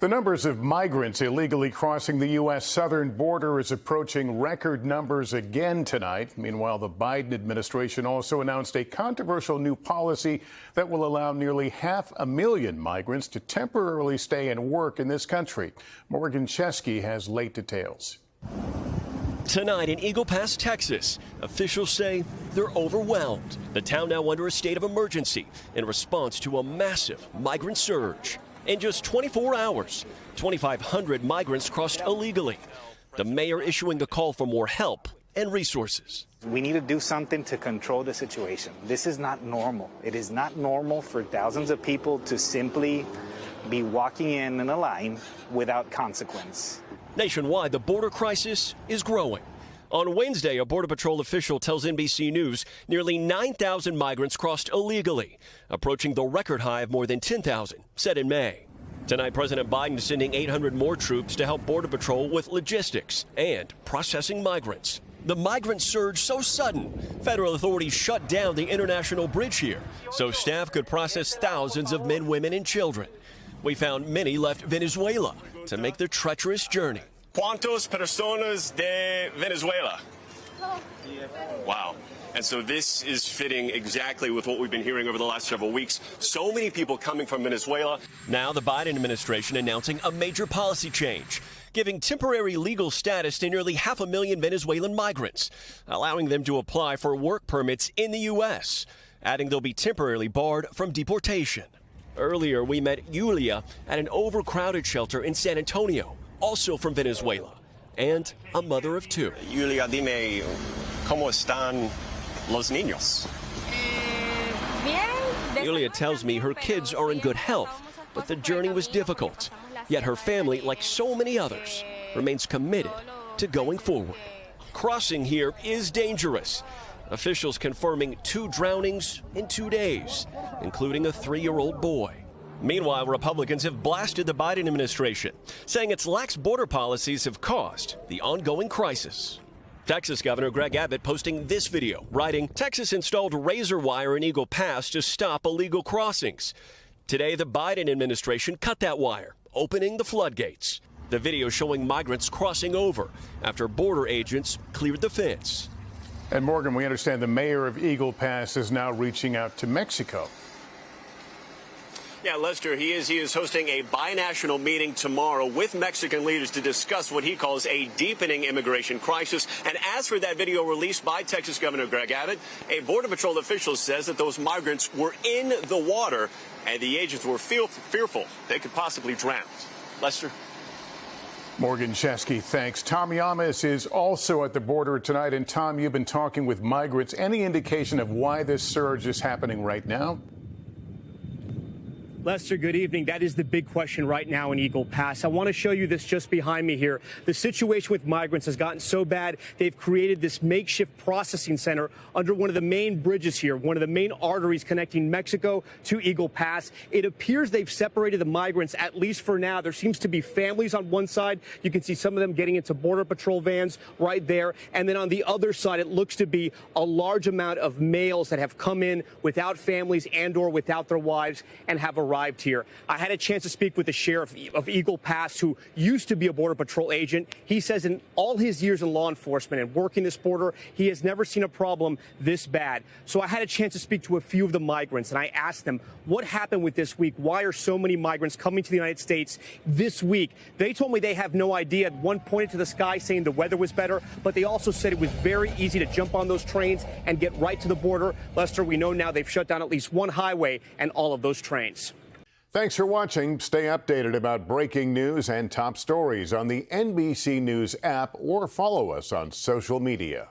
The numbers of migrants illegally crossing the U.S. southern border is approaching record numbers again tonight. Meanwhile, the Biden administration also announced a controversial new policy that will allow nearly 500,000 migrants to temporarily stay and work in this country. Morgan Chesky has late details. Tonight in Eagle Pass, Texas, officials say they're overwhelmed. The town now under a state of emergency in response to a massive migrant surge. In just 24 hours, 2,500 migrants crossed illegally. The mayor issuing a call for more help and resources. We need to do something to control the situation. This is not normal. It is not normal for thousands of people to simply be walking in a line without consequence. Nationwide, the border crisis is growing. On Wednesday, a Border Patrol official tells NBC News nearly 9,000 migrants crossed illegally, approaching the record high of more than 10,000 set in May. Tonight, President Biden is sending 800 more troops to help Border Patrol with logistics and processing migrants. The migrant surge so sudden, federal authorities shut down the international bridge here so staff could process thousands of men, women, and children. We found many left Venezuela to make the treacherous journey. ¿Cuántas personas de Venezuela? Wow. And so this is fitting exactly with what we've been hearing over the last several weeks. So many people coming from Venezuela. Now the Biden administration announcing a major policy change, giving temporary legal status to nearly 500,000 Venezuelan migrants, allowing them to apply for work permits in the U.S., adding they'll be temporarily barred from deportation. Earlier, we met Julia at an overcrowded shelter in San Antonio, also from Venezuela, and a mother of two. Julia, dime, ¿cómo están los niños? Julia tells me her kids are in good health, but the journey was difficult. Yet her family, like so many others, remains committed to going forward. Crossing here is dangerous. Officials confirming 2 drownings in 2 days, including a 3-year-old boy. Meanwhile, Republicans have blasted the Biden administration, saying its lax border policies have caused the ongoing crisis. Texas Governor Greg Abbott posting this video, writing, Texas installed razor wire in Eagle Pass to stop illegal crossings. Today, the Biden administration cut that wire, opening the floodgates. The video showing migrants crossing over after border agents cleared the fence. And Morgan, we understand the mayor of Eagle Pass is now reaching out to Mexico. Yeah, Lester, he is hosting a binational meeting tomorrow with Mexican leaders to discuss what he calls a deepening immigration crisis. And as for that video released by Texas Governor Greg Abbott, a Border Patrol official says that those migrants were in the water and the agents were fearful they could possibly drown. Lester? Morgan Chesky, thanks. Tom Llamas is also at the border tonight. And Tom, you've been talking with migrants. Any indication of why this surge is happening right now? Lester, good evening. That is the big question right now in Eagle Pass. I want to show you this just behind me here. The situation with migrants has gotten so bad, they've created this makeshift processing center under one of the main bridges here, one of the main arteries connecting Mexico to Eagle Pass. It appears they've separated the migrants, at least for now. There seems to be families on one side. You can see some of them getting into Border Patrol vans right there. And then on the other side, it looks to be a large amount of males that have come in without families and or without their wives and have arrived here. I had a chance to speak with the sheriff of Eagle Pass, who used to be a Border Patrol agent. He says in all his years in law enforcement and working this border, he has never seen a problem this bad. So I had a chance to speak to a few of the migrants, and I asked them what happened with this week. Why are so many migrants coming to the United States this week? They told me they have no idea. One pointed to the sky saying the weather was better, but they also said it was very easy to jump on those trains and get right to the border. Lester, we know now they've shut down at least one highway and all of those trains. Thanks for watching. Stay updated about breaking news and top stories on the NBC News app or follow us on social media.